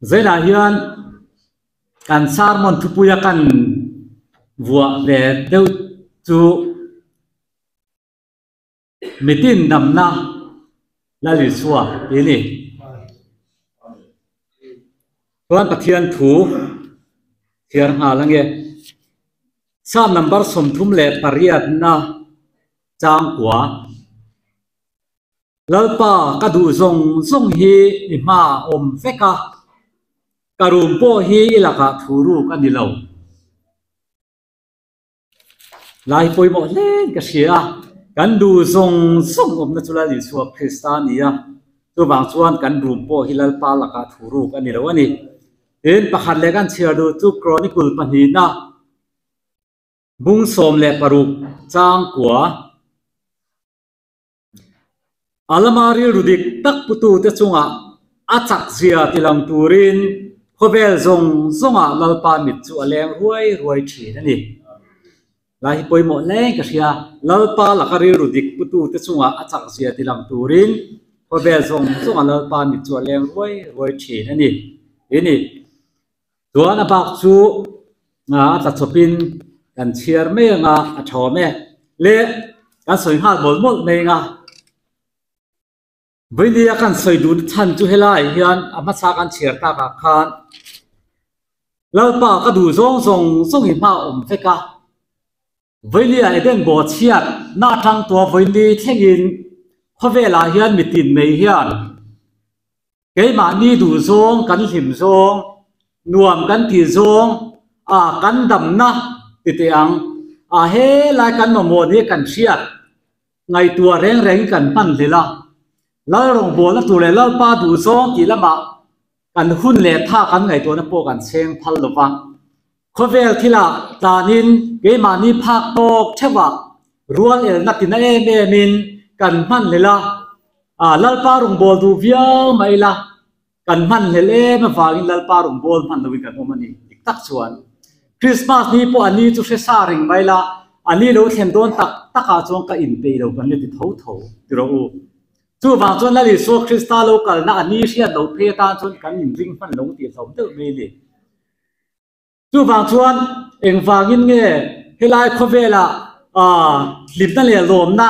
zela hian kan sarmon thupuya kan vua ve deu chu mitin damna lali suwa ini tuan pathian thu thiar ha lange sam number som thum le pariat na chang kwa lalpa kadu zong zong hi ima om feka karum po hi ilaka thuru kanilo lai poi mo len ka sia kan du zong zong om na chula li suwa kristania tu bang chuan kan rum po hi lalpa laka thuru kanilo ani en pakhat le kan chia du chu chronicle pani na bung som le paruk chang kwa alamari rudik tak putu te chunga achak zia tilang turin khovel zong zonga lalpa mit chu aleng ruai thin ani lai poimo leng ka sia lalpa lakari rudik putu te chunga achak zia tilang turin khovel zong zonga lalpa mit chu aleng ruai thin ani ini tuana bak chu nga ta chopin kan chiar me nga a thome le kan soi ha bol mol me nga Vailia kan soi du than chu helai hian ama sa kan chiar ta ka khan lalpa ka du zong zong zong hi ma om feka Vailia eden bo chiat na thang to voili thengin khowela hian mitin mei hian keima ni du zong kan him zong nuam kan ti zong a kan dam na titiang a he lai kan mo ni kan chiat ngai tua reng kan pan lela lar rong bol tu le lar pa du zong ki lama kan hun le tha kan ngai to na po kan seng phal lova khovel thila tanin ke mani phak tok thewa rual el na tin e min kan man lela a lar pa rong bol du viau maila kan man lele ma wangin lar pa rong bol man dowi kan omani tak chuan Christmas ni po ani chu se saring maila ani lo thlem don taka chong ka in pe lo kan le ti tho ti ro u chu wang chon la li so Krista local na ani sia lo phe ta chon kan in ring fan lo ti thom te me le chu wang chuan eng wangin nge helai khowela lim na le lom na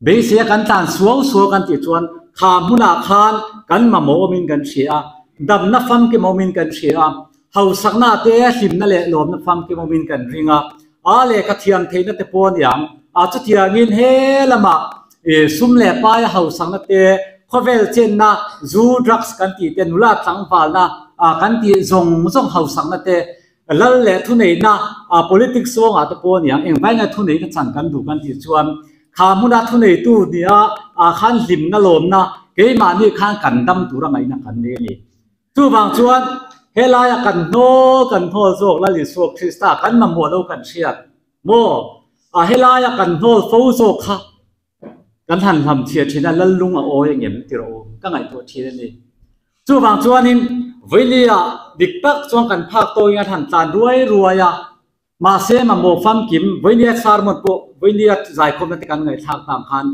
be sia kan tan suo kan ti chuan kha muna khan kan ma mo min kan sia dam na fam ke mo min kan sia hau sakna te lim na le lom na fam ke mo min kan ringa a le ka thiam theina te pon yang a chu thiangin he lama sum le pa ya hau sang te khovel chen na zu drugs kan ti te nula tlang wal na kan ti zong hau sang te lal le thu nei na politics song a te pon yang eng vai na thu nei ka chan kan du kan ti chuan kha muna thu nei tu nia khan lim na lom na ke ma ni khan kan dam tu ra ngai na kan ne ni tu wang chuan helaya kan no kan hol zok la li so Krista kan ma mo lo kan siat mo helaya kan hol fo zo kha kan han ham thia thina lal lung a o yang em tiro ka ngai to thina ni chu wang chuanin voilia dikpak chuang kan phak to nga than tlan ruaya ma se ma mo fam kim voilia sarmot po voilia zai khom na kan ngai thak tam khan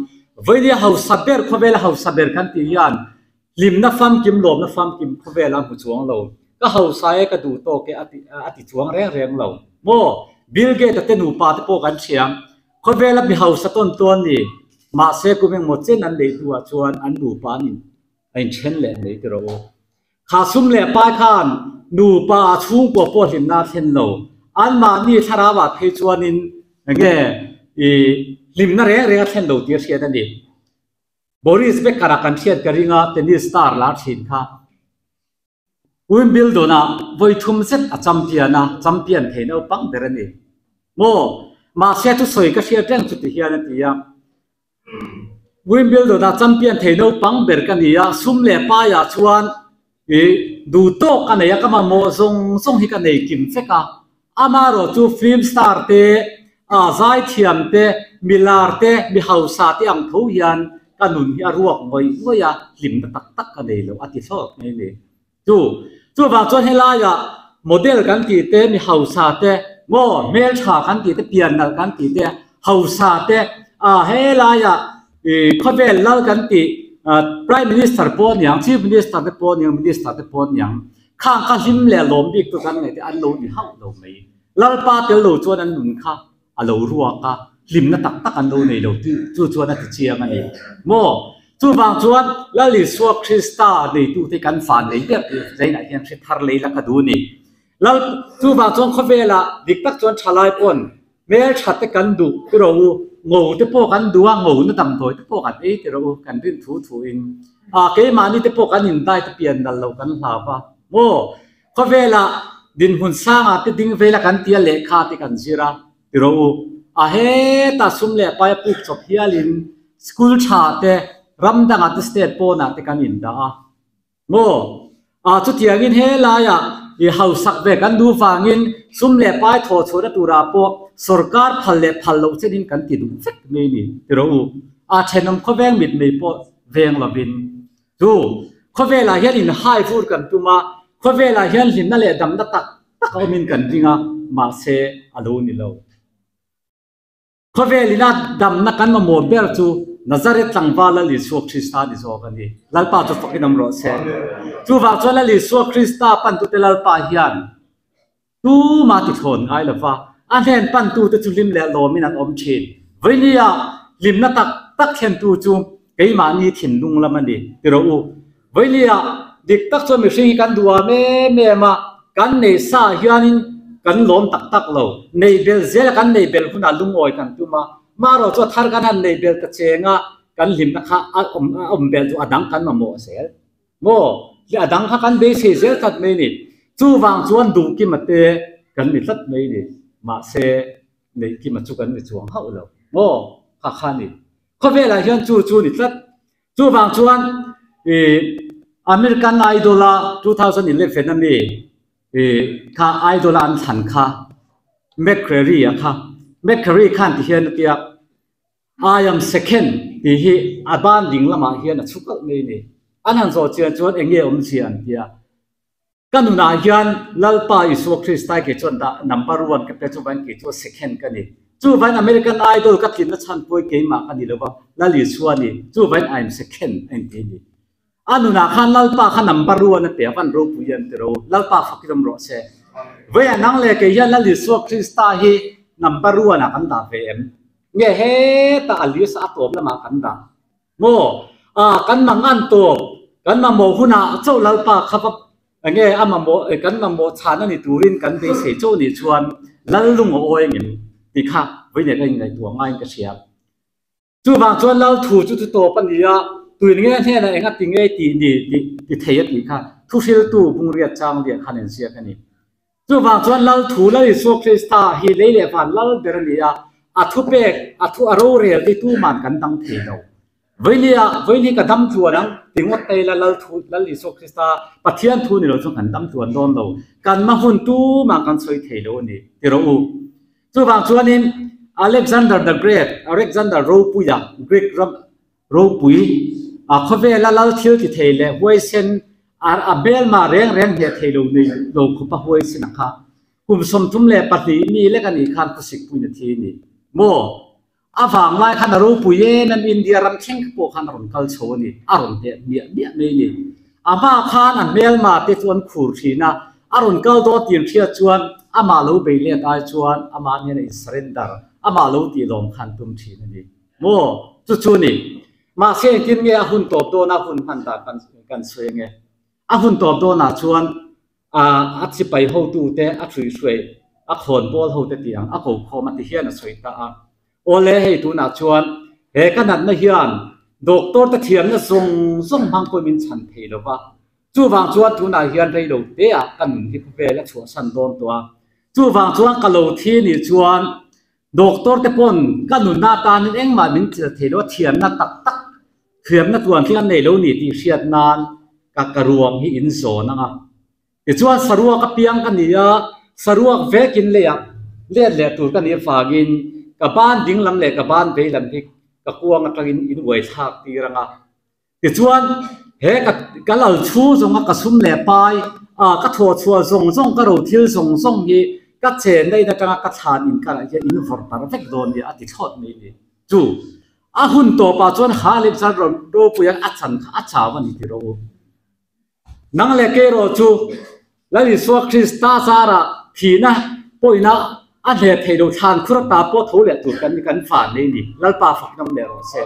voilia hau saber khobel hau saber kan ti yan lim na fam kim lom na fam kim khobela hu chuang lo ka hau sai ka du to ke ati chuang reng lo mo bilge ta te nu pa te po kan chiam khobela bi hau saton ton ni ma se ku meng mo chen an dei tua chuan an du pa ni ein chen le nei te ro kha sum le pa khan nu pa chung po po him na then lo an ma ni tharawa phe chuan in nge lim na re then lo tir sia ta ni Boris be karakan thiat karinga tennis star la thin kha win build na voi thum set a champion theino pang derani mo ma se tu soi ka sia teng chu ti hian tia win build na champion theino pang ber ka nia sum le pa ya chuan du to ka ne ya ka ma mo song hi ka nei kim feka amaro chu film star te zai thiam te milar te mi hausa te ang tho hian kanun hi aruak ngoi ya lim tak ka nei lo ati so nei le chu wa chon helaya model kan ti te mi hausa te mo mel tha kan ti te pian nal kan ti te hausa te helaya khovel lal kan ti Prime Minister ปนอย่าง Chief Minister ปนอย่าง Minister ปนอย่างข้างข้าหิมเล่ลมบิ๊กตัวกันไงที่อันโลนี่ห้าวโลไม่แล้วป้าเตลโลจวนอันหนุนข้าอันโลรัวข้าลิมน่ะตักอันโลนี่โลที่จวนนั่นที่เชียร์มันนี่โม่จู่บางจวนแล้วลิสวคริสตาในตู้ที่กันฝันในเด็กใจไหนยังเชื่อทาร์เลยละก็ดูนี่แล้วจู่บางจวนเขาเวลาดิกตักจวนชลายปนเมื่อชัดกันดูที่เรางูที่พวกกันดูว่างูนั่นต่ำถอยที่พวกกันที่เรากันดิ้นถูอินเกมานี่ที่พวกกันยินได้ที่เปลี่ยนดันเรากันหาว่าโม่เขาเวลาดินหุ่นสร้างที่ดิ้งเวลากันเตียเล็กขาที่กันจีระที่เราเฮตาสุ่มเล่ไปปุ๊บจบเฮียลินสกูลชาเตรำดังอัตสเตทโปนัที่กันยินดาโม่จุดที่ยังยินเฮลายะยี่ห้อสักเวกันดูฟังยินสุ่มเล่ไปทอดชัวร์ตัวราปสรการพัลเล่พัลโลเช่นนี้กันติดดูเฟกไม่นี่ที่เราเช่นนั้นเขาแวงมิดไม่พอแวงละบินดูเขาเวลาเห็นอินไฮฟูดกันตัวมาเขาเวลาเห็นหินนั่นแหละดำนักตักเขามินกันจริงอ่ะมาเซอโลนี่เราเขาเวลาดำนักกันมาโมเบลจูนาซาเรตตังวาลลิสวคริสตาดิโซกันนี่ลัลปาจะฟักน้ำร้อนเซจูว่าจวนลิสวคริสตาปันตุเตลัลปาฮิยันตูมาติดทนไอ้ละฟ้าอันเห็นปันตูจะจุลิมเล่ลมินันอมเชนวันนี้ลิมนักตักเห็นตูจูเกี่ยมานี่ถิ่นลุงละมันดีที่เราวันนี้ดิกตักส่วนมิสิ่งกันดัวเม่มากันในสาฮิยันินกันล้มตักเราในเบลเซลกันในเบลคุณอาลุงโอยกันตัวมาเราจะทาร์กันในเบลตะเชงะกันลิมนักอมเบลตัวอดังกันมาโมเซลโมที่อดังกันเบสเซลตัดไม่นี่จู่วางส่วนดูกิมเตกันมิตัดไม่นี่มาเซในกิมจุกันในช่วงเขาเราโมข้านี่เขาเวลาเห็นจู่นี่ตัดจู่บางส่วนอเมริกันไอดอล2011นั่นนี่ข้าไอดอลอันสันข้าแมคเคอรี่อะข้าแมคเคอรี่ขันที่เห็นที่I am second ที่ฮีอาบ้านดิ่งละมาเห็นชุกไม่นี่อันนั้นโซเชียลชวนเองเงี้ยเชียนที่กันหนุนอาเฮียนลัลปาอิสวคริสต์ไอเกจวนดา number 1กับเปจุบันเกจวน second กันนี่จู่วันอเมริกันไอดอลกับที่นัชชันป่วยเกมมากันนี่เลยว่าลัลิสวานี่จู่วัน I am second อันนี้อันนู้นขันลัลปาขัน number 1นั่นเปียวันรู้ปุยันเตโรลัลปาฟักกิรมรอเซ่เวียนั่งเลยเกียลัลิสวคริสต์ไอฮี number 1นักันดาเฟมเงี้ยเฮตาอลิสอัตโตมละมากันดาโมกันมังอันโตกันมาโมหุนาเจ้าลัลปาขับเงี้ยอามาโมกันมาโมชานันนี่ตูรินกันไปเสียโจนี่ชวนลัลลุงโอ้ยเงี้ยตีข้าเวียก็ยังไงตัวง่ายก็เชียบจู่บางชวนลัลถูจู่โตปัญญาตัวนี้แท้ๆนะเองก็ติงไอ้ตีเทียดตีข้าทุกสิ่งตู้พุงเรียดจางเรียดขันเสียกันนี่จู่บางชวนลัลถูลัลอิสวคริสตาฮีเล่ฟันลัลเดรนียทุเปกทุอารมณ์เรียลที่ตู้มันกันตั้งเทียววันนี้ก็ดำตัวนั้นถึงว่าเตลลัลลิสคริสตาปะเทียนทูนี่เราต้องกันดำตัวโดนเรากันมาหุ่นตู้มันกันสวยเทียวนี่ที่เราจู่บางส่วนนี้อเล็กซานเดอร์ the Great อเล็กซานเดอร์โรปุยกรีกโรปุยเขาเวลาเราเที่ยวที่เทียวเลยห้วยเซนเบลมาเร่งเดียเทียวนี่เราคุปะห้วยเซนนะคะคุมสมทุมเล่ปฏิมีเล็กันอีกขันกุศิกปุยนาทีนี่โมฟังไล่ขันรูปุยนั่นอินเดียรำเข่งพวกขันรุนกัลโชนี่อารมณ์เดียไม่นี่มาขันอันเมลมาติดวันขูดทีนะอารมณ์กัลโดตีนเทียชวนมาลูเบลเลียได้ชวนมาเนี่ยอิสเรนดาร์มาลูตีลมขันตุมทีนี่โมจุดนี่มาเสียงกินเงี้ยหุ่นตบโดนะหุ่นพันตากันสวยเงี้ยหุ่นตบโดนะชวนอัดสิไปหูตูเตะสวยคนบอลหูเตะเตียงเขาโคมาที่เฮียนสวยตาโอเล่ให้ตัวน่าชวนเฮกันนั่นไม่เฮียนด็อกเตอร์ตะเทียนน่ะส่งพังคนมินฉันเทลว่าจู่วางชวนตัวน่าเฮียนได้ดูเตะกันที่เวลชวนสันโดนตัวจู่วางชวนกะโลที่นี่ชวนด็อกเตอร์ตะปนกันหนุนหน้าตานี่เองมามินจะเทลว่าเทียนน่ะตักเทียนน่ะตัวที่กันในโลนี่ที่เชียดนานกับกระรวงที่อินโซนะแต่ชวนสรัวกับเปียงกันนี่สรัวเวกินเลยเลี้ยตัวกันนี่ฝากินกับบ้านดิ้งลำเล็กกับบ้านไปลำที่กับกวงกับกินอินไว้ฉากตีรังแต่ชวนเฮกับเราชูส่งกับซุ่มเล่ไปกับถั่วชัวส่งกับเราที่ส่งยี่กับเชนได้นะจังกับชาอินกันอะไรอินฟอร์ตาร์เฟกโดนเนี่ยอธิชดไม่ดีจู่ ahun to pa chuan khalip san ro puyak achan achawa ni ti ro nang le ke ro chu lali so krista sara thina poina a le theido than khura ta po thole tu kan fa nei ni lalpa phak nam le ro se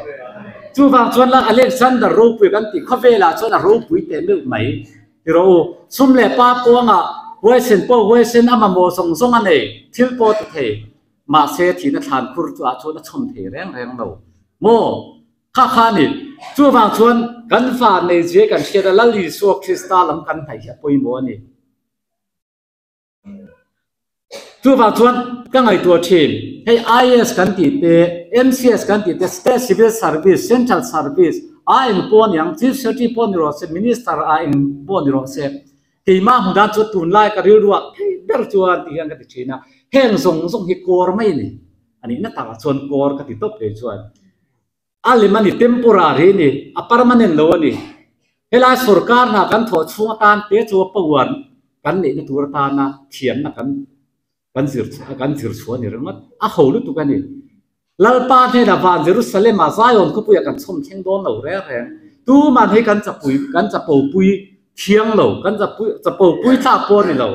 chu wang chuan la alexander ro pu kan ti khavela chuan ro pui te me mai ti ro sum le pa ko nga wesen po wesen ama mo song song ane thil po te the ma se thina than khur chu a chu na chom the reng lo mo kha ni chu wang chuan kan fa nei je kan khera lali so krista lam kan thai ya poi mo ni chu wang chuan ka ngai to thin hey is kan ti te mcs kan ti te state civil service central service a in pon yang chief secretary pon ro se minister a in pon ro se ti ma hu dan chu tun lai ka ri ruwa ber chuan ti yang ka ti thina heng song hi kor mai ni ani na ta chuan kor ka ti top le chuan alimani temporary ni a permanent lo ni hela sarkar na kan tho chunga tan te chu pawan kan ni na tur ta na thian na kan zir chuan ni ringat a holu tu kan ni lalpa the da van jerusalem a zion ko puya kan chom theng don lo re tu man he kan cha po pui thiang lo kan cha po pui tha po ni lo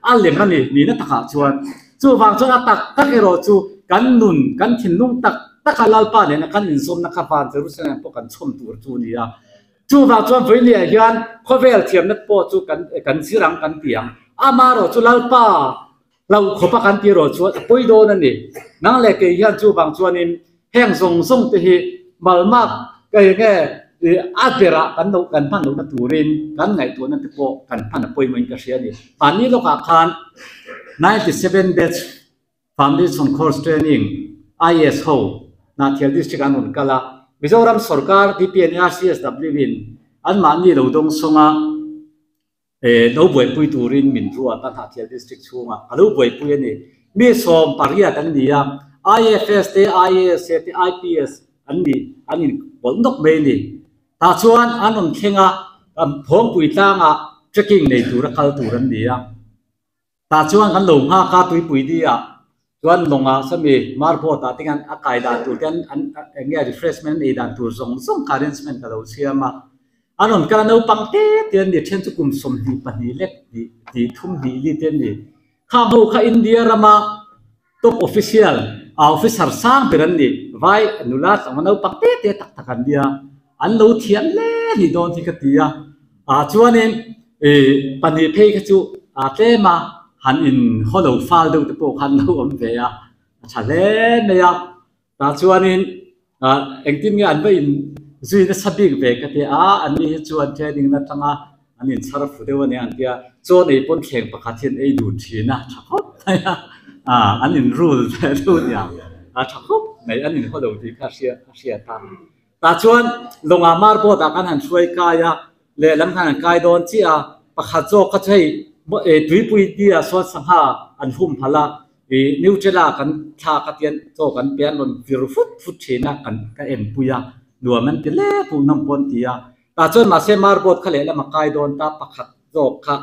alimani ni na ta chuan chu wang chuan tak ero chu kan nun kan thin nung tak lalpa ne na kan in som na kha van jerusalem po kan chom tur chu ni a chu wang chuan voi ni hian khovel thiam na po chu kan sirang kan tiang ama ro chu lalpaเราขบกันที่เราชวนปุยโดนั่นนี่นั่งเล็กยันจูบางชวนนี่แห้งส่งที่เหมาลมากก็ยังไงอาเดระกันดูกันพันดูนัตูรินกันไงตัวนั้นที่โปกันพันปุยมันก็เสียนี่ตอนนี้เราอาคาร97 batch foundation course training ISO นาเทียดิสติกันนุ่นกันละมิโซรัมสุรการ DPNRCSW วินอันมันนี่เราต้องส่งเราบวยปุยตูรินมินรัวตั้งหาเทียดิสตริกช่วงเราบวยปุยนี่มีสมปริยัติอันนี้อ่ะ IFS เต IAS เต IPS อันนี้ผลนกเมนี่ตาชวนอันนั้นเข่งอ่ะพร้อมปุยตั้งอ่ะ checking ในตัวรักตัวรันนี้อ่ะตาชวนกันลงห้าคาตุยปุยดีอ่ะชวนลงอ่ะสมัยมาร์โพตาที่กันอากาศด่านตัวกันอันนี้ refreshment ไอ้ด่านตัวส่ง arrangement กับเราเชื่อมาอันนั้นการเอาปังเตเตียนเดียเช่นจุกุมสมดีปนีเล็กดีทุ่มดีลีเตียนดีข้าวข้าอินเดียรามาท็อปออฟฟิเชียลออฟฟิศาร์สร้างเป็นนี่ไว้อนุรักษ์มันเอาปังเตตักกันเดียอันเราเทียนเล่นี่โดนที่กันเดียชวนนี่ปนีเพย์จูเตมาหันอินฮัลโหลฟาลดูตะโปหันเราอมเวียชาเล่เนี่ยแต่ชวนนี่เอ็งที่มีอันว่าอินจุยนั้นสบิกเบกที่อันนี้ชวนเทนิ่งนั่นทั้งอันนี้สารฟุตเดวันนี้อันที่ชวนไอ้ปนเข่งประกาศที่ไอ้ดูทีนะชักฮบอันนี้รูลแต่รูลอย่างชักฮบในอันนี้เขาดูที่ข้าเสียตังแต่ชวนลงอามาร์บอดกันหันช่วยกายเลี้ยลำหันกายโดนที่ประกาศโจก็ใช้ดุยปุยดีส่วนสังหาอันหุ่มพละนิวเจล่ากันท่ากันเตียนโจกันเปลี่ยนลงฟิรุฟุตเชนะกันเอ็มปุยดูมันเป็นเล่ผู้นำปนที่แต่จนมาเสมาร์บดเขาเลยแล้วมาไกโดนตาปักขัดโจค่ะ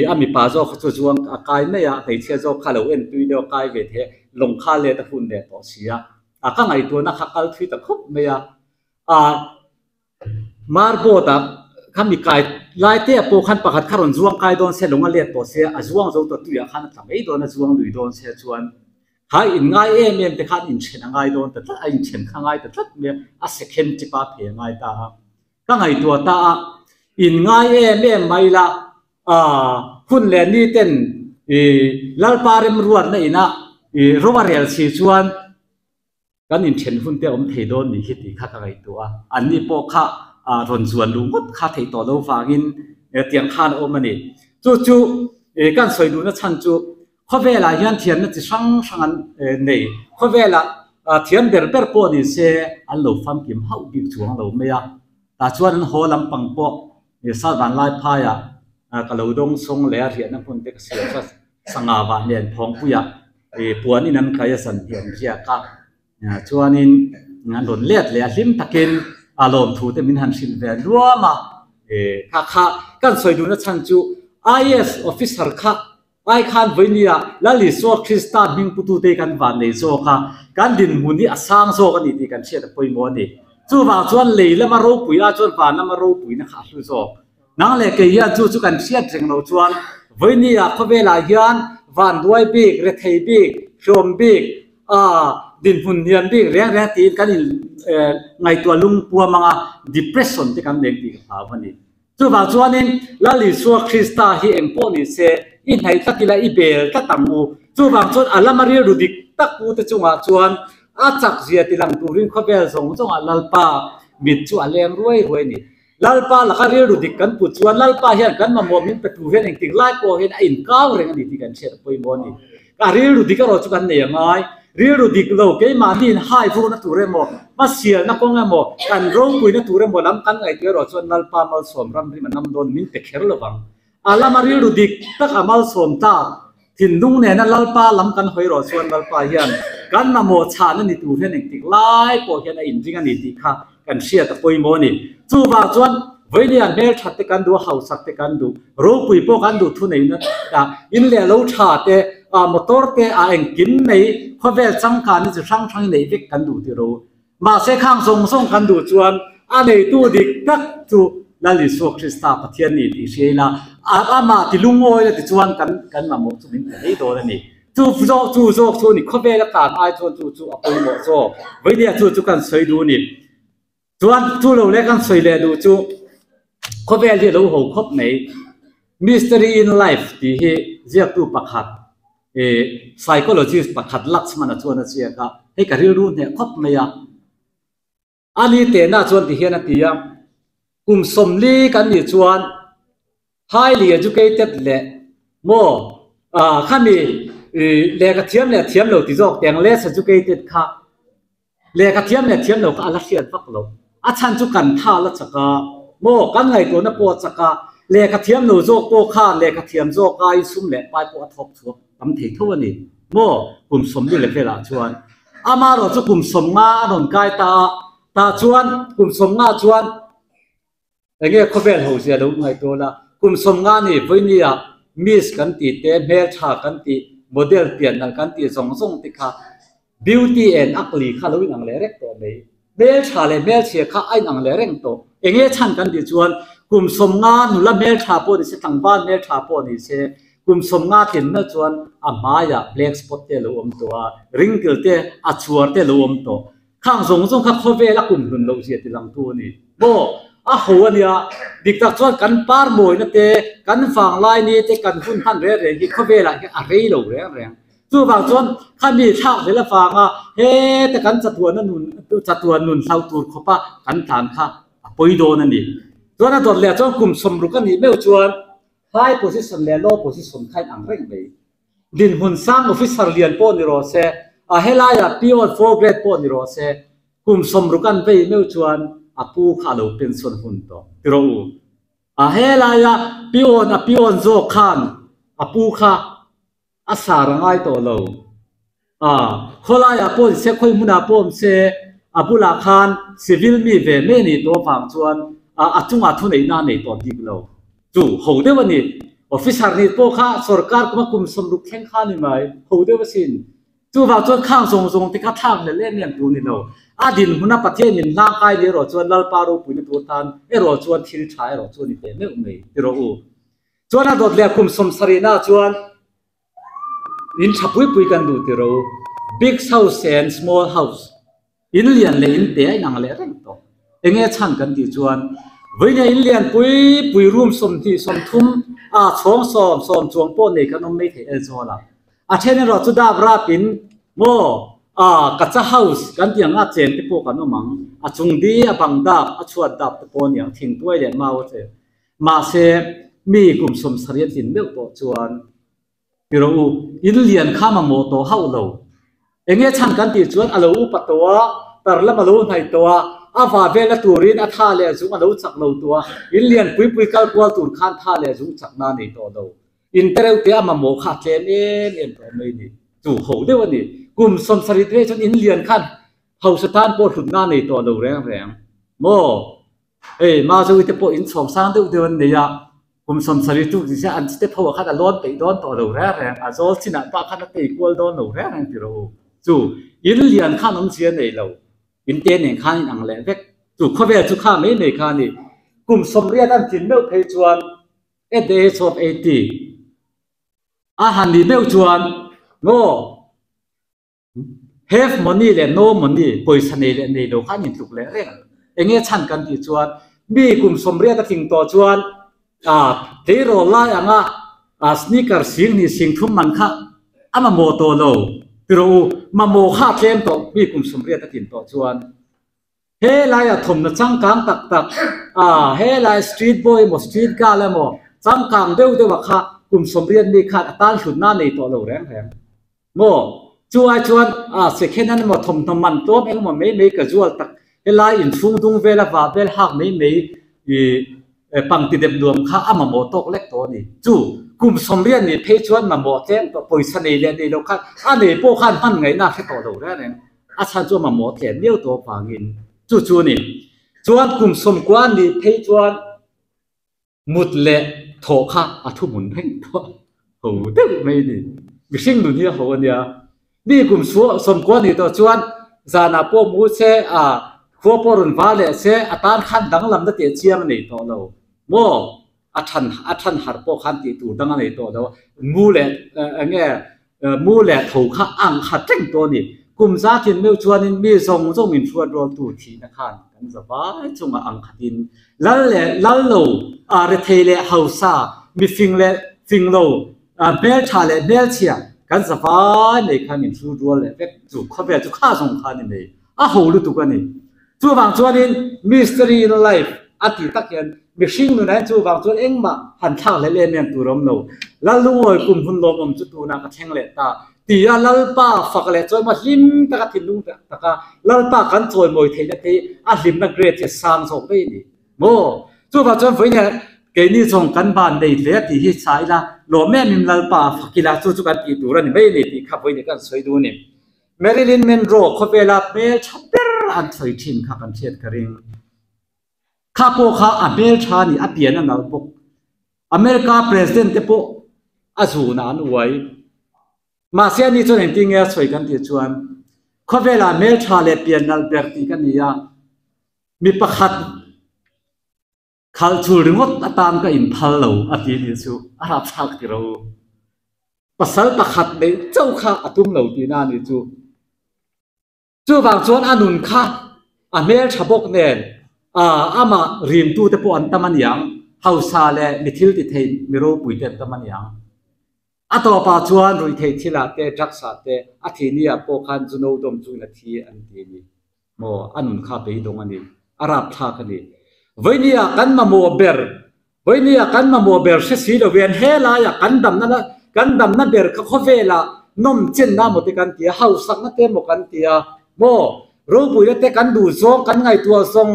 อามีป่าโจเขาจะจวงไกไม่ยาแต่เชื่อโจเขาเลยเอ็นตุยเดียวไกเวทลงข้าเลยตะฝุ่นเด็ดต่อเสียข้างไอตัวนักขัดที่ตะคุบไม่ยามาร์บดข้ามีไกไล่เตะปูขันปักขัดขารนจวงไกโดนเสียลงมาเลียต่อเสียจวงโจตัวตุยขันทำไอโดนจวงดุยโดนเสียจวนหายอินง่ายเมียนแต่ข้าอินเชนง่ายโดนแต่ถ้าอินเชนข้างง่ายแต่ถ้าเมียอาศัยเข็นจิปาเพียง่ายตาข้างไอตัวตาอินง่ายเมียนไม่ละคุณเลนี่เต้นลัลปาริมรวดนี่นะรัวเรียลสีชวนกันอินเชนหุ่นเตอมเทโดนนี่คิดดีข้าข้างไอตัวอันนี้พวกข้ารอนส่วนลุงก็ข้าเทต่อเราฟังอินเตียงข้านโอมันนี่จู่กันสวยดูนะชันจู่ข้อเวลายันเทียนนั่นจะช่างอันนี่ข้อเวลาเทียนเบอร์ปอนี่เสียอันเราฟังกิมเฮาบิกจวงเราไม่ยากแต่ชวนนั้นหัวลำปังปอเนี่ยสาวันไล่พายก็เราดงทรงเลี้ยเทียนนั่นคนเด็กเสียก็สังอาวันเนี่ยพองผู้ยาปวนนี่นั้นใครจะสันเทียนเสียก็ชวนนี้งานโดนเลี้ยลิมตะกินอารมณ์ถูกแต่มินหันสินเวรัวมาข้ากันสวยดูนะชันจู IS officer ข้า ไอ้ขันไว้เนี่ยแล้วลิสวคริสต์มิงปุตุเตกันวันเลยโซค่ะกันดินมุนีอสังโซกันนี่กันเชื่อแต่ปุยโมนี่จู่ว่าชวนเลยแล้วมารู้ปุยอาชวนผ่านแล้วมารู้ปุยนะคะสุโซนั่งเลยเกี่ยจู่กันเชื่อถึงเราชวนไว้เนี่ยเขาเวลายันวันด้วยบิ๊กเรทายบิ๊กชมบิ๊กดินหุ่นเนียนบิ๊กแรงตีกันไงตัวลุงปัวมังdepression ที่กันเด็กดีกับวันนี้จู่ว่าชวนนี่แล้วลิสวคริสต์ที่เอ็มโพนี่เซอินไทยตักกิลาอีเบลตักตังอูจู่บางส่วนอัลลมารีรูดิกตักอูแต่จู่ว่าชวนอาจักเสียติลังตูรินข้าเบลส่งจู่อัลลปามิดจู่อัลเลงรวยนี่ลัลปาลักรีรูดิกกันปุจชวนลัลปาเห็นกันมาโมมินเปตูเห็นเองติไลโกเห็นอินก้าวเรื่องนี้ที่กันเชื่อปุยโมนี่การรีรูดิกก็รอจู่กันเนี่ยไงรีรูดิกเราเกี่ยมาดินไฮฟูนัตูเรโมมาเสียนักกงเมกันร้องปุยนัตูเรโมล้ำกันไงเกี่ยรอชวนลัลปามาสวมรำที่มันนำโดนมินเตะเขรระวังอาลามารีรูดิกตักอามัลสมตาถิ่นดุงเนี่ยนั่นลัลปาล้ำกันหอยรอชวนลัลปาเฮียนกันมาโมชานั่นนี่ตูเห็นเองติไล่ปอเฮียนอินจิกันนี่ติค่ะกันเชียร์ตะปุยโมนี่จู่ว่าชวนเวลียนเมลชัดเตกันดูเฮาสักเตกันดูรู้ปุยปอกันดูทุนนี่นะแต่อินเล่เราชาเตมอเตอร์เตเองกินในข้อเวลสังการนี่จะช่างในวิกกันดูที่รู้มาเสข้างส่งกันดูชวนอะไรตู้ดิกตักจู่นั่นลิสวคริสต์ปะเทียนนี่ที่เชียร์ละอามาที่ลุงโอยที่ชวนกันมาหมดสุดนี่ตัวนี่จู่นี่ข้อเวลการไอจู่อภัยหมดจู่วันนี้จู่กันสวยดูนี่จู่เราเล่นกันสวยเลยดูจู่ข้อเวลที่เราหัวครบไหน mystery in life ที่เรียกตัวประคัดpsychologist ประคัดลักษณะชวนเสียก็ให้การเรียนรู้เนี่ยครบไหมอ่ะอันนี้เตน่าชวนที่เฮียนที่ยังกลุ่มสมลีกันนี่ชวน highly educated เลยโมข้ามีเลกเทียมเราที่จอกแต่ง less educated ค่ะเลกเทียมเราก็อะไรเสียฟักเราอาจารย์จุกันท่าละจักโมกันไงตัวนับปวดจักเลกเทียมเราจอกโปข้าเลกเทียมจอกไอซุ่มเละไปปวดทบชัวทำถึงทั่วนี่โมกลุ่มสมลีเลยเวลาชวนอามาเราจะกลุ่มสมงาหนุนกายตาชวนกลุ่มสมงาชวนอย่างเงี้ยเขาเป็นหัวเสียดูไงตัวละกลุ่มสมงานนี่วันนี้มิสกันตีเตเมลชากันตีโมเดลเปลี่ยนกันตีส่งติค่ะ beauty and ugly ข้ารู้อย่างเล็กตัวนี้เมลชาเลยเมลเชียข้าไอ้อย่างเล็กตัวอย่างเงี้ยฉันกันตีชวนกลุ่มสมงานนุละเมลชาโพนี่เสียตั้งบ้านเมลชาโพนี่เสียกลุ่มสมงานที่นั่นชวนอามายา black spot เตลวมตัว wrinkle เตอัชวร์เตลวมตัวข้างส่งข้าเขาเวลากลุ่มหุ่นเราเสียที่หลังตัวนี่โบหัวเนี่ยดิกตักชวนกันปาร์มวยนั่นเตกันฝั่งลายนี่เตกันหุ่นพันเรื่องที่เขาเวลาที่อะไรเราเรื่องจู่บางชวนข้ามีชาติละฝั่งเฮ้แต่กันจัตุวนั่นจัตุวนุนเสาตูดเขาปะกันฐานข้าปอยโดนั่นนี่ชวนนั้นตัวเลี้ยชวนกลุ่มสมรุกันนี่ไม่ชวน high position เลี้ย low position ใครอังเร่งไปดินหุ่นสร้างออฟฟิศเรียนป้อนนี่รอเซ่เฮลายาพิออนโฟร์เกรดป้อนนี่รอเซ่กลุ่มสมรุกันไปไม่ชวนอาปูข้าเราเป็นส่วนหุ่นต่อที่เราเฮลายาพิออนโจขันอาปูข้าอาสารังไอตัวเราคนลายอาปูเสกคุยมุนาปูมเสอาปูลาขันซิวิลมีเวเมนี่ตัวฝั่งชวนจุงทุนในนั่นในตัวดีเราจู่หัวเดียวนี่ออฟฟิศนี่พวกข้าสรการก็มาคุมสมรุกแข่งขันนี่ไหมหัวเดียวสินจู่ฝั่งชวนข้างส่งที่ข้าทำเล่นเนี่ยตัวนี่เราดินหุ่นนับประเทศนี่ร่างกายเดี๋ยวรอชวนลัลปารูปุยตัวทันรอชวนทิลชายรอชวนนี่เป็นไม่ที่เราชวนนั้นโดดเรียกคุมสมสรีน่าชวนอินชับปุยกันดูที่เรา big house and small house อินเลียนเลยอินเตะนั่งเลยเร่งโตเองฉันกันที่ชวนวันนี้อินเลียนปุยรูมสมที่สมทุ่มช่องสอมจวงป้อนเนี่ยกันไม่เทเอโซละเช่นเราจุดดาบราปินโมกัจจา house กันที่ยังเจนที่พวกกันมั่งจุงดีบังดับชวดดับที่พวกเนี่ยทิ้งตัวเลยมาเสมีกลุ่มสมสรีทินเมื่อตัวชวนที่เราอินเลียนข้ามาโมโตเฮาเราเองฉันกันที่ชวนเราปัตตัวแต่ละมาลูในตัวฟ้าเวลตูรินท่าเลยจุงเราจักเราตัวอินเลียนปุยกัลกวาตูรขันท่าเลยจุงจักนาในตัวเราอินเตอร์เตียมาโมขาดเจนเอ็นตัวไม่นี่จู่หัวเดียวนี่กลุ่มสมสริตเวชอินเลียนขันเฮาสถานปวดหุ่นหน้าในตัวเราแรงโมมาจะวิตปอินสองสร้างเดือนเนี่ย กุมสมสริตุที่จะอันที่พอขัดล้นไปโดนต่อเราแรงอาจจะสินะปากขัดไปกวลโดนเราแรงที่เราจู่อินเลียนข้าน้องเชียนในเราอินเตนเนี่ยข้านี่อังเลยเด็กจู่ข้าเวจู่ข้าไม่ในข้านี่กุมสมเรียนอันจินเบลเพจวนat the age of 80อาหารดีเบลจวนโง่ have money และ no money ป่วยสนิทและในโลกขันยินถูกเลยเรื่องเองฉันกันที่จวนมีกุมสมเรียนทิ้งตัวจวนเทโรล่าอย่างสนิเกอร์สิ่งนี้สิ่งทุ่มมันค่ะมาโมโตโลที่เรามาโมข้าเต็มตัวมีกุมสมเรียนทิ้งตัวจวนเฮลัยทมนะจังกังตักเฮลัยสตรีทบอยหมดสตรีทกาเลยหมดจังกังเดียวว่าค่ะกุมสมเรียนมีค่ะตั้งชุดหน้าในตัวเราแรงโมจวนเสกนั้นหมดทมมันตัวเองหมดไม่กระจวลตักเฮลัยอินฟุ้งดุงเวลาว่าเวลหักไม่ปังติดเดือดรวมข้ามาโมโตกเล็กตัวนี้จู่กุมสมเรียนนี่เพจวนมาโมเต็มตัวป่วยสนิทเรียนในโลกค่ะนี่พวกขันมันไงน่าแค่ตัวเราแรงอาจารย์จวนมาโมเต็มเลี้ยวตัวฟังอินจู่นี่จวนกุมสมกวนนี่เพจวนมุดเละโถข้าทุมุนเพ่งตัวโหเด็กไม่นี่มิชิงดูนี่โหเนี่ยนี่กุมสมกวนนี่ตัวจวนจานาพวกมูเซขัวปรุนฟ้าเลยเสอาตานขันดังลำดับเตียเชียมันในตัวเราโม่อาชันหาร์ปขันตีตูดังในตัวเรามูเล่เนี่ยมูเล่ถูกข้าอังขัดเจ้งตัวนี้กุมซาทินเมื่อชวนมีส่งมินชวนรอตูทีนะครับกันสบายจงอังขัดินแล้วเราเรทเล่เฮาซามีฟิงโลเบลชาเล่เบลเชียกันสบายในขันมินชวนรอเลยเด็กจู่ข้าเบียจู่ข้าส่งขันนี่โหรู้ตัวกันนี่จู่บางชวนนี่ mystery in life อธิตะเกียนมิชิงนู่นนะจู่บางชวนเอ็งมาหันทางเล่นเนี่ยตัวรำเราแล้วลุงไอ้กลุ่มหุ่นลมจุดตัวนักแข่งเล่ตาตีอาลัลป้าฝักเล่จอยมาลิมตะกัดลุงตะกาลัลป้ากันจอยมวยเทียนที่ลิมนักเรียนจะสร้างส่งไปนี่โม่จู่บางชวนฝืนเนี่ยเกนี่ส่งกันบ้านได้เลยที่ฮิตสายละโลแม่มิมลัลป้าฝักกีฬาจู่กันตีตัวนี่ไม่นี่ที่ขับไปนี่กันสวยดูนี่แมริลินเมนโรเขาเวลาเมลชับเปอร์อันสวยชินขับกันเชียดกระริงข้าพวกข้าอเมริกานี่อเปียนนั่นพวกอเมริกาประธานเตปอาสูนานไว้มาเสียนี่จนเห็นจริงเงี้ยสวยกันที่ชวนเขาเวลาเมลชาเลเปียนนั่นเบิกตีกันนี่มีประคัดขัลชูริงวัดตามก็อินพัลโลอดีตชูอารับสักที่เราภาษาประคัดในเจ้าข้าอตุ้มเหล่าที่นั่นนี่จู่บางส่วนอนุนข้าอเมริกาบกเนี่ยมาเรียนตัวแต่พออันตมันยังเฮาซาเลมิทิลติเทนมิโรปุยเต็มตมันยังตัวปัจจุบันรุ่ยเททิลาเตจักษาเตอาทินีพวกขันจุนอุดมจุนทีอันที่นี่โมอนุนข้าไปดงอันนี้อารับท่ากันนี่วันนี้กันมาโมเบอร์วันนี้กันมาโมเบอร์เสียเวียนเฮลายกันดำนั่นเบอร์เขาเวลานมเจนน้ำหมดกันที่เฮาสักนั่นเต็มหมดกันที่โมรู้ปุยเตกันดูซองกันไงตัวซอง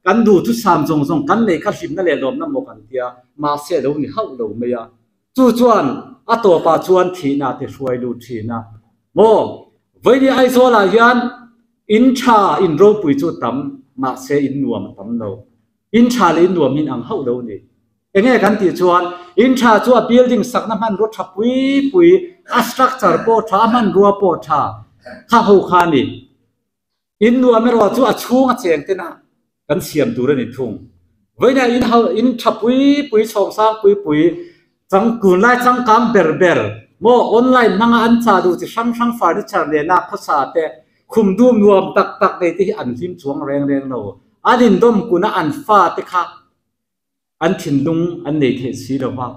กันดูทุกสามซองกันเลยขัดสิบนั่นแหละรวมน้ำหมดกันที่มาเสียเรานี่เฮาเราไม่ยาจู่จวนตัวปัจจุบันทีน่าจะช่วยดูทีน่ะโมวันนี้ไอ้โซลายันอินชาอินรู้ปุยจู่ตั้มมาเสียอินนวมตั้มเราอินชาเลยอินนวมอินอังเฮาเรานี่เองกันที่จวนอินชาจู่บิลดิ้งสักน้ำมันรถทับปุยสตรัคเจอร์โปชามันรัวโปชาข้าหูขานี่อินนัวไม่รู้จู่ช่วงเสียงเท่านั้นกันเสียมตัวเรื่องทุ่งวันนี้อินทับปุยสองสามปุยจังกุนไล่จังกำเบร์โมออนไลน์นั่งอันซาดูจะช่างฟาร์นิเจอร์เนี่ยนักภาษาแต่คุมดูนวมตักในที่อันทิมช่วงแรงเราอันดินดมกุนอันฟ้าเตค่ะอันถิ่นลุงอันในเทศีเราว่า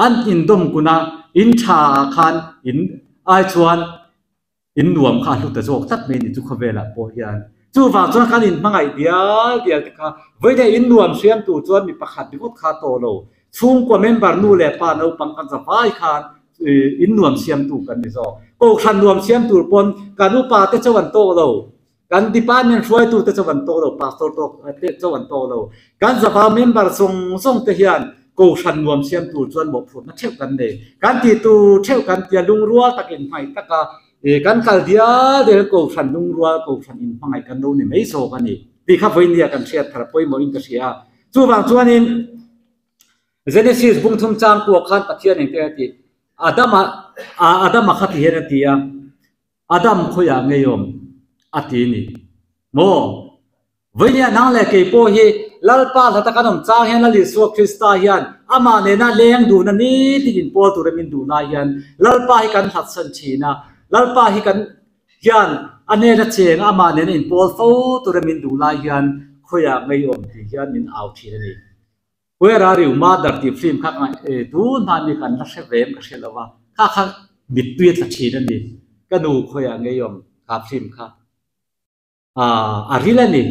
อันอินดมกุนอินชาคันอินไอชวนอินนวมข้าลูกตะโจกตัดเมนิจุขเวลาโปเฮียนจู่ว่าจวนคันอินมังไอเดียเตค่ะวันนี้อินนวมเสียมตัวจวนมีประคัดมีกุดขาโตโลช่วงกว่าเมมเบอร์นู่นแหละป่านเอาปังกันสบายคันอินนวมเสียมตัวกันดิโซโอ้ขันนวมเสียมตัวปนการอุปาเตจวันโตโลการดิปานยังช่วยตัวเตจวันโตโลปาสโตโตเตจวันโตโลการสภาเมมเบอร์ส่งเทียนกูขันนวมเสียมตัวจวนบอกพูดมาเท่ากันเลยการตีตัวเท่ากันเตียลุงรัวตะกินไม่ตะกาการกัลเดียเดี๋ยวกูขันลุงรัวกูขันอินพังไอกันดูนี่ไม่โซกันนี่ดีครับวันนี้กันเชียร์ทาร์ปอยมออินกันเชียร์จู่บางจวนนี้ Genesis bung thum chang ku khan pathian eng te ati Adam khati hen atia Adam khoya ngeyom ati ni mo venia nang le ke po hi lalpa thata kanom chang hen ali so Krista hian ama ne na leng du na ni tin po tu remin du na hian lalpa hi kan hat san china lalpa hi kan hian ane na cheng ama ne in pol fo tu remin du la hian khoya ngeyom ti hian min au thi ni where are you mother ti film kha du na ni kan la se vem ka se lawa kha mit tuet la thi ni kanu khoya ngeyom ka film kha arila ni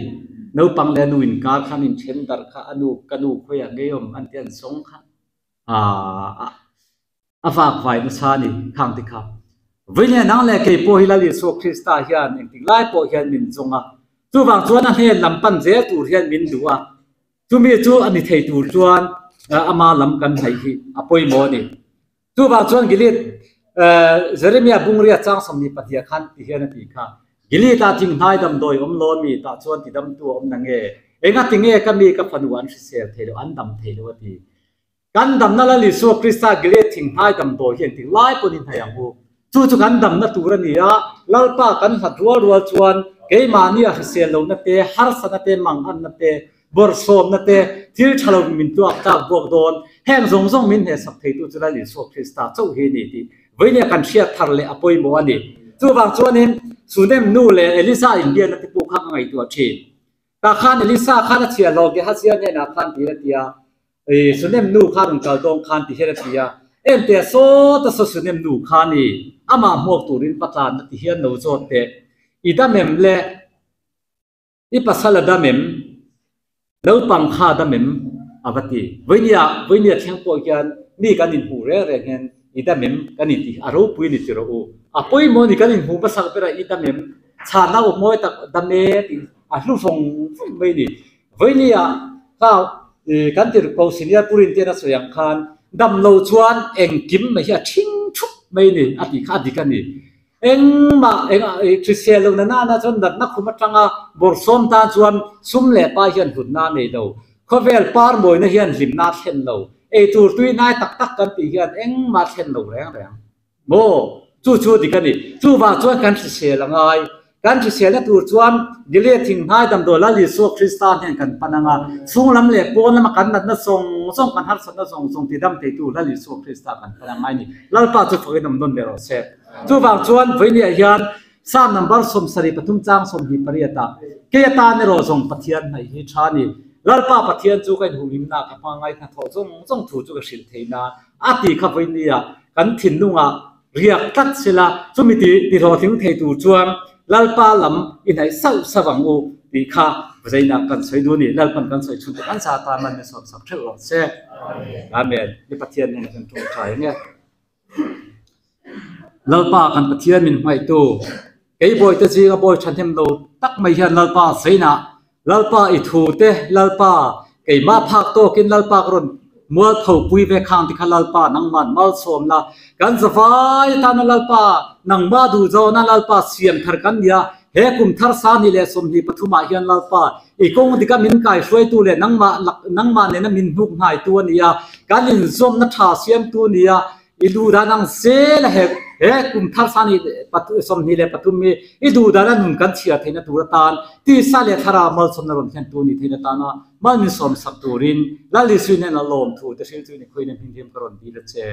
no pang le nu in ka khan in chen dar kha anu kanu khoya ngeyom an tian song kha afa khwai na sa ni khang ti kha venia nang le ke po hilali so Krista hian eng ti lai po hian min zonga chu wang chuan a he lampan je tur hian min duwa chu mi chu ani thei tur chuan ama lam kan hai hi apoi mo ni chu wang chuan gilit Jeremiah bungria chang somni patia khan ti hian ti kha gili ta ting hai dam doi om lo mi ta chuan ti dam tu om nange enga tinge ka mi ka phanuan sel thelo an dam thelo ti kan dam na la li so Krista gili ting hai dam doi hian ti lai ponin thayang hu chu kan dam na tur ani a lalpa kan hatwa rual chuan ke ma ni a sel lo na te har sa na te mang an na te bor som na te thil thalo min tu ak ta bok don heng zong zong min he sak thei tu chula li so Krista chau he ni ti voinia kan sia thar le apoi mo ani chu wang chuanin sunem nu le Elisa Indian na ti pu khak ngai tu thi ta khan Elisa khan a chia lo ge ha sia ne na khan ti ra tia sunem nu khan kal dong khan ti he ra tia em te so ta so sunem nu khan ni ama mok turin patlan na ti hian no zo te ida mem le I pasala da mem lo pang kha da mem avati voinia theng po hian ni kan in hu re re hen ida mem kan ti aro pui ni tiro u apoi mo ni kan in hu pasal pera ida mem cha na o moi tak da me ti a hlu song mai ni voinia ka kan tir ko senior purin te na soyang khan dam lo chuan eng kim ma hi thing thup mai ni ati kha di kan ni eng Christian lo na chon dat na khuma tanga bor som ta chuan sum le pa hian hut na nei lo khovel par moi na hian lim na thlen lo tur tui nai tak kan ti hian eng ma thlen lo reng mo chu di kan ni chu wa chuan kan Christian langai kan Christian na tur chuan gile thing hai dam do la li so Kristan hian kan pananga sung lam le pon lam kan na song kan har san na song ti dam te tu la li so Kristan kan pananga ni lalpa chu phoi nam don bero se chu wang chuan voinia hian sam number som sari pathum chang som hi pariata ke ta ne ro song pathian nai hi thani lalpa pathian chu kan humim na ka pa ngai na tho chong thu chu ka sil theina ati kha voinia kan thin lunga riak tak sila chumi ti ro thing thei tu chuan lalpa lam in ai sau sawangu ti kha zaina kan soi du ni lalpan kan soi chu kan sa ta man ne so sak thelo se amen ni pathian ne kan tu thai ne lalpa kan pathian min mai tu kei boy te chi ga boy than them lo tak mai hian lalpa seina lalpa I thu te lalpa kei ma phak to kin lalpa ron mual tho pui ve khang ti kha lalpa nang man mal som na kan zawai ta na lalpa nang ma du zo na lalpa siam thar kan dia he kum thar sa ni le som hi pathuma hian lalpa I kong di ka min kai shoi tu le nang ma ne na min hnuk ngai tu ania kan in zom na tha siam tu nia idu da nang se la he kum thar sa ni patu som ni le patum mi idu da na nun kan chia theina tu tan ti sa le thara mal som na ron khan tu ni theina ta na mal ni som sak turin la li suin na lom thu te sil tu ni khoin hin hem karon di le che